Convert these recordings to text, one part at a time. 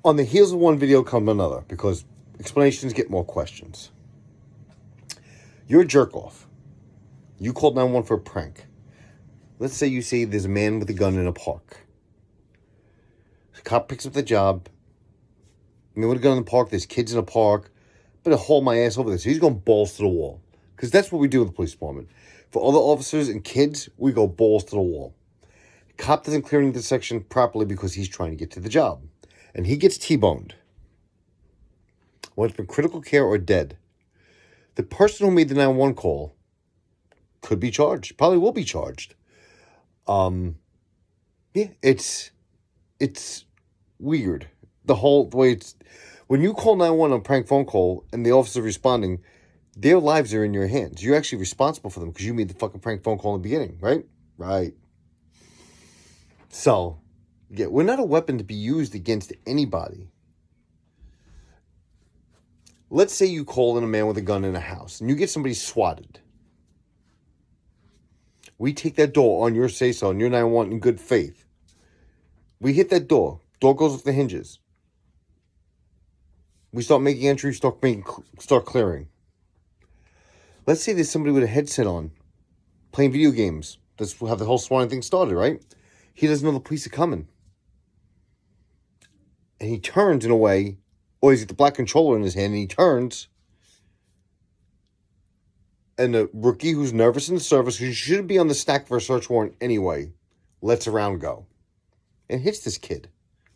On the heels of one video come another, because explanations get more questions. You're a jerk off. You called 911 for a prank. Let's say you see there's a man with a gun in a park. The cop picks up the job. Man with a gun in the park, there's kids in a park. Better haul my ass over there. So he's going balls to the wall. Because that's what we do in the police department. For other officers and kids, we go balls to the wall. The cop doesn't clear an intersection properly because he's trying to get to the job. And he gets T-boned. Whether it's been critical care or dead. The person who made the 911 call could be charged. Probably will be charged. Yeah, it's weird. The way it's... When you call 911 on a prank phone call and the officer responding, their lives are in your hands. You're actually responsible for them because you made the fucking prank phone call in the beginning, right? Right. So, yeah, we're not a weapon to be used against anybody. Let's say you call in a man with a gun in a house and you get somebody swatted. We take that door on your say-so, on your 911 in good faith. We hit that door. Door goes off the hinges. We start making entry, start clearing. Let's say there's somebody with a headset on, playing video games. That's how the whole swatting thing started, right? He doesn't know the police are coming. And he turns in a way, or he's got the black controller in his hand, and he turns. And the rookie who's nervous in the service, who should be on the stack for a search warrant anyway, lets a round go. And hits this kid,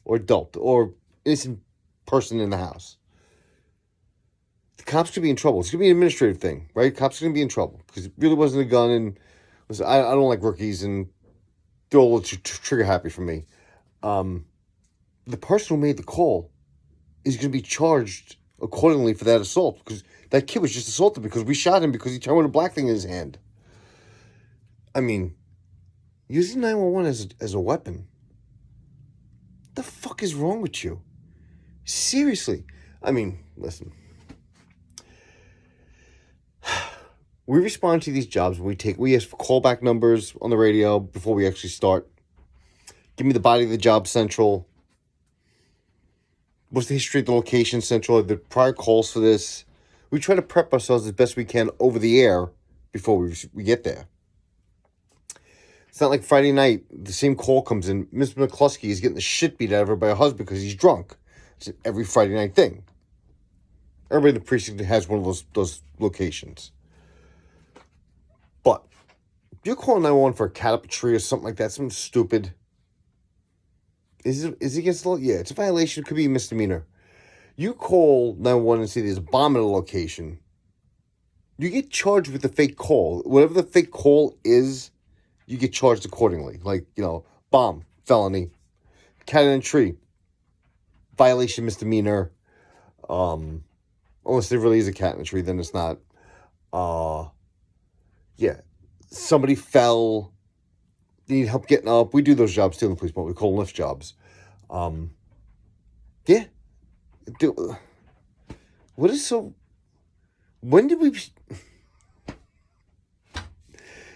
or adult, or innocent person in the house. The cops could be in trouble. It's going to be an administrative thing, right? Cops are going to be in trouble because it really wasn't a gun. And listen, I don't like rookies, and they're all a little trigger happy for me. The person who made the call is going to be charged accordingly for that assault because that kid was just assaulted because we shot him because he turned with a black thing in his hand. I mean, using 911 as a weapon. What the fuck is wrong with you? Seriously. I mean, listen. We respond to these jobs. We ask for callback numbers on the radio before we actually start. Give me the body of the job central. What's the history of the location central? The prior calls for this. We try to prep ourselves as best we can over the air before we get there. It's not like Friday night, the same call comes in. Mr. McCluskey is getting the shit beat out of her by her husband because he's drunk. It's an every Friday night thing. Everybody in the precinct has one of those locations. But if you're calling 911 for a cat up a tree or something like that, something stupid, is it against the law? Yeah, it's a violation. It could be a misdemeanor. You call 911 and say there's a bomb at a location, you get charged with the fake call. Whatever the fake call is, you get charged accordingly. Like, bomb, felony, cat in a tree, violation, misdemeanor. Unless there really is a cat in a tree, then it's not. Yeah, somebody fell, they need help getting up. We do those jobs too in the police department. We call lift jobs. Yeah. What is so... When did we...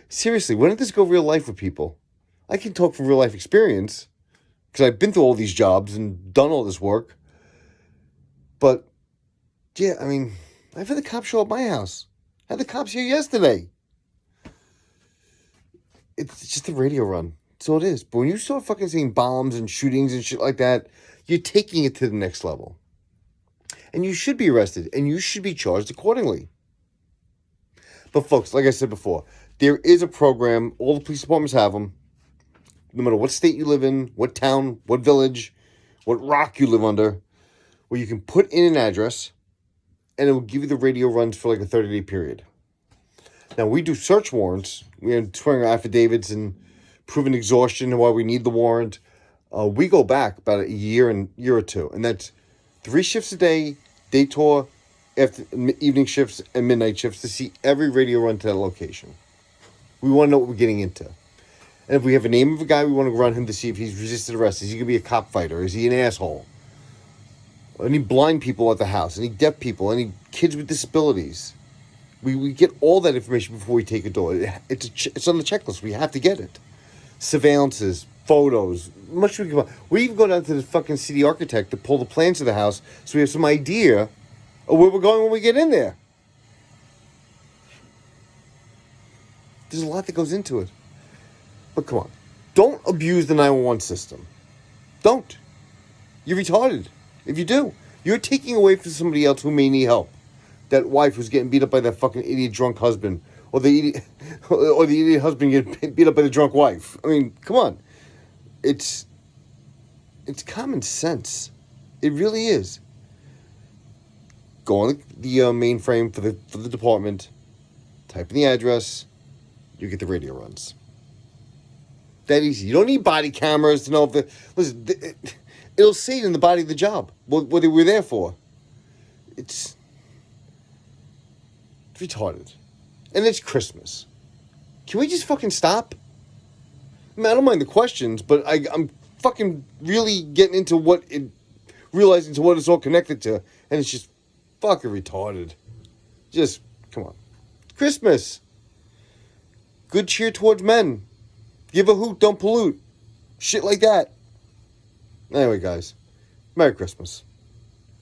Seriously, when did this go real life with people? I can talk from real life experience because I've been through all these jobs and done all this work. But, yeah, I mean, I've had the cops show up at my house. I had the cops here yesterday. It's just a radio run. That's all it is. But when you start fucking seeing bombs and shootings and shit like that, you're taking it to the next level. And you should be arrested. And you should be charged accordingly. But folks, like I said before, there is a program. All the police departments have them. No matter what state you live in, what town, what village, what rock you live under, where you can put in an address and it will give you the radio runs for like a 30-day period. Now, we do search warrants. We are swearing affidavits and proven exhaustion and why we need the warrant. We go back about a year or two. And that's 3 shifts a day, day tour, after evening shifts, and midnight shifts to see every radio run to that location. We want to know what we're getting into. And if we have a name of a guy, we want to run him to see if he's resisted arrest. Is he going to be a cop fighter? Is he an asshole? Any blind people at the house? Any deaf people? Any kids with disabilities? We get all that information before we take a door. It's on the checklist. We have to get it. Surveillances, photos. We even go down to the fucking city architect to pull the plans of the house so we have some idea of where we're going when we get in there. There's a lot that goes into it. But come on. Don't abuse the 911 system. Don't. You're retarded if you do. You're taking away from somebody else who may need help. That wife who's getting beat up by that fucking idiot drunk husband. Or the idiot husband getting beat up by the drunk wife. I mean, come on. It's common sense. It really is. Go on the mainframe for the department. Type in the address. You get the radio runs. That easy. You don't need body cameras to know if listen, it'll say it in the body of the job what they were there for. It's retarded. And it's Christmas. Can we just fucking stop? I mean, I don't mind the questions, but I'm fucking really getting into realizing to what it's all connected to, and it's just fucking retarded. Just, come on. Christmas. Good cheer towards men. Give a hoot, don't pollute. Shit like that. Anyway, guys. Merry Christmas.